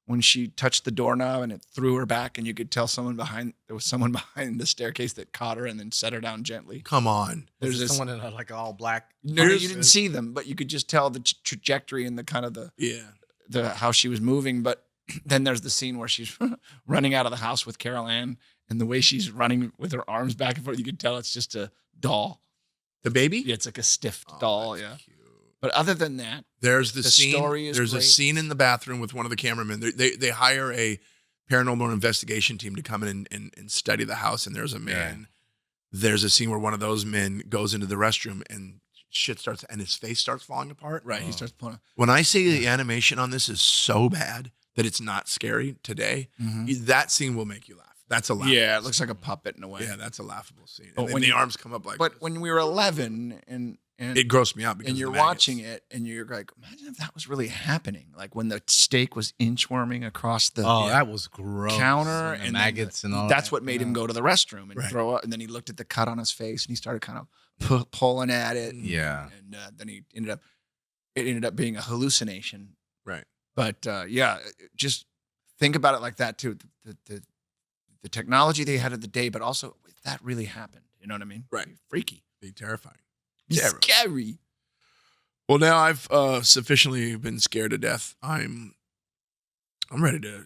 when she touched the doorknob and it threw her back, and you could tell there was someone behind the staircase that caught her and then set her down gently. come on. There's There's this. someone in like all black. No, you didn't see them, but you could just tell the trajectory and the kind of Yeah. how she was moving. But then there's the scene where she's running out of the house with Carol Ann, and the way she's running with her arms back and forth, you could tell it's just a doll. The baby? Yeah, it's like a stiff Oh, doll. that's Yeah. cute. But other than that, There's the scene. story is There's a great. scene in the bathroom with one of the cameramen. They hire a paranormal investigation team to come in and study the house. And there's a man there's a scene where one of those men goes into the restroom and his face starts falling apart. Right. He starts pulling. When I say the animation on this is so bad that it's not scary today, that scene will make you laugh. That's a laugh. Yeah, it looks like a puppet in a way. Yeah, that's a laughable scene. But And then when the you- arms come up like. But when we were 11 and it grossed me out because and you're of the maggots. watching it and you're like, imagine if that was really happening. Like when the steak was inchworming across the that was gross. counter and the and maggots and all that's that. what made him go to the restroom and Right. throw up. And then he looked at the cut on his face and he started kind of pulling at it. And, Yeah. And then it ended up being a hallucination. Right. But just think about it like that too. The technology they had of the day, but also if that really happened. You know what I mean? Right. Freaky. Be terrifying. Scary. Well, now I've sufficiently been scared to death. I'm ready to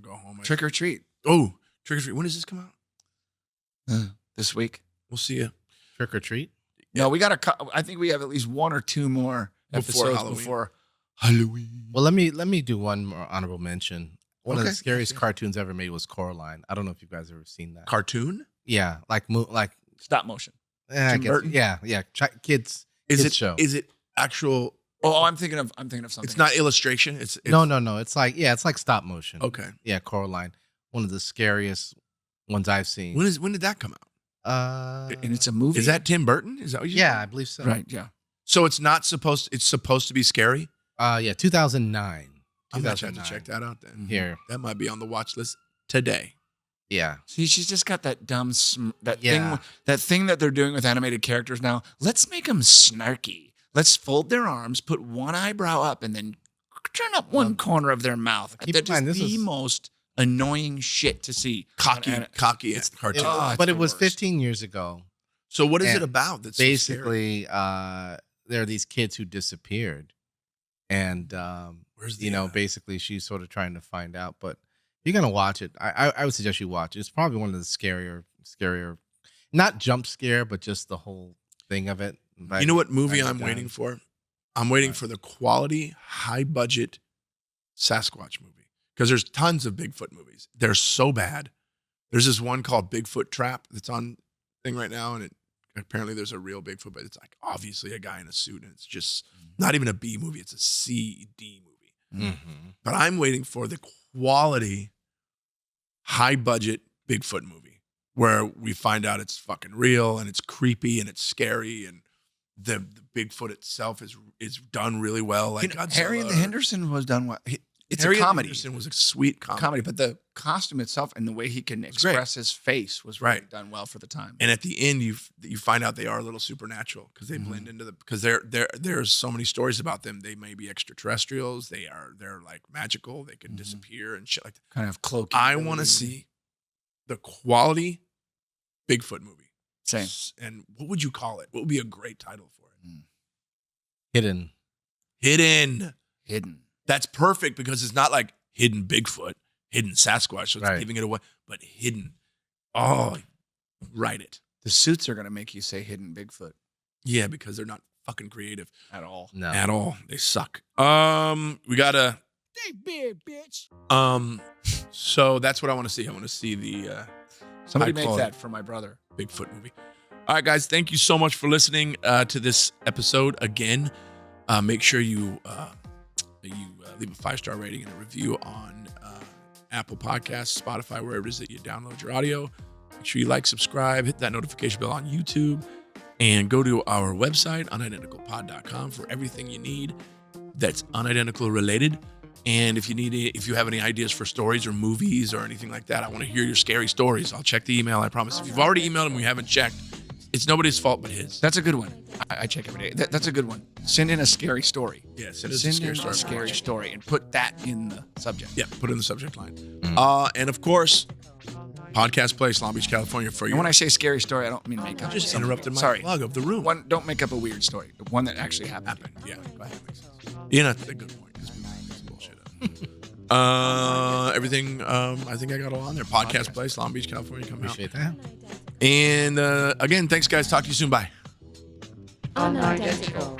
go home. Trick or treat. Oh, trick or treat. When does this come out? This week. We'll see you. Trick or treat. No, we got to. I think we have at least one or two more Before episodes Halloween. before Halloween. Well, let me do one more honorable mention. One of the Okay. scariest cartoons ever made was Coraline. I don't know if you guys ever seen that. Cartoon? Yeah, like Stop motion. I Tim guess, Burton? yeah. Kids Is show. Is it actual? Oh, I'm thinking of something. It's not illustration. It's No. It's like stop motion. Okay. Yeah, Coraline. One of the scariest ones I've seen. When did that come out? And it's a movie. Is that Tim Burton? Is that what you Yeah, said? I believe so. right? Yeah. So it's not supposed. It's supposed to be scary. Yeah, 2009. I'm gonna have to check that out then. Here. That might be on the watch list today. Yeah. See, she's just got that dumb Yeah. thing that they're doing with animated characters now. Let's make them snarky. Let's fold their arms, put one eyebrow up, and then turn up one corner of their mouth. Keep They're in mind, just this the is- most annoying shit to see. Cocky cartoon. it's But the it was worst. 15 years ago. So what is And it about? That's so scary? Basically, there are these kids who disappeared. And, Where's the, basically she's sort of trying to find out. But you're going to watch it. I would suggest you watch it. It's probably one of the scarier, not jump scare, but just the whole thing of it. You know what movie Right I'm down. waiting for? I'm waiting for the quality, high budget Sasquatch movie. Because there's tons of Bigfoot movies. They're so bad. There's this one called Bigfoot Trap that's on thing right now, and apparently there's a real Bigfoot, but it's like obviously a guy in a suit, and it's just not even a B movie, it's a C-D movie. Mm-hmm. But I'm waiting for the quality, high budget Bigfoot movie where we find out it's fucking real and it's creepy and it's scary and the Bigfoot itself is done really well. Like Harry and the Godzilla. Henderson was done well. It's Harry a and the comedy. Henderson was a sweet comedy. But the costume itself and the way he can express his face was really done well for the time. And at the end, you find out they are a little supernatural because they blend into because there's so many stories about them. They may be extraterrestrials. They're like magical. They can disappear and shit like that. Kind of cloaky. I want to see the quality Bigfoot movie. Same. And what would you call it? What would be a great title for it? Hidden. Hidden. That's perfect because it's not like hidden Bigfoot, hidden Sasquatch. So it's Right. giving it away, but hidden. Oh, write it. The suits are going to make you say hidden Bigfoot Yeah, because they're not fucking creative at all. No. at all. They suck. We gotta. They big bitch. So that's what I want to see. I want to see the Somebody high make quality that for my brother. Bigfoot movie. All right, guys. Thank you so much for listening to this episode. Again, make sure you leave a 5-star rating and a review on Apple Podcasts, Spotify, wherever it is that you download your audio. Make sure you like, subscribe, hit that notification bell on YouTube, and go to our website, unidentical.pod.com, for everything you need that's unidentical related. And if you have any ideas for stories or movies or anything like that, I want to hear your scary stories. I'll check the email, I promise. If you've already emailed and we haven't checked, it's nobody's fault but his. That's a good one. I check every day. That's a good one. Send in a scary story. Yeah, Send in a scary story and put that in the subject. Yeah, put it in the subject line. And of course, Podcast Place, Long Beach, California for you. And when I say scary story, I don't mean make up. just something. interrupted my Sorry. plug of the room. Don't make up a weird story. One that actually happened. Yeah, go ahead. Makes sense. Yeah, that's a good point because we make some bullshit up. Everything, I think I got all on there. Podcast Place, Long Beach, California, coming out. Appreciate that. And again, thanks, guys. Talk to you soon. Bye. Unidentical.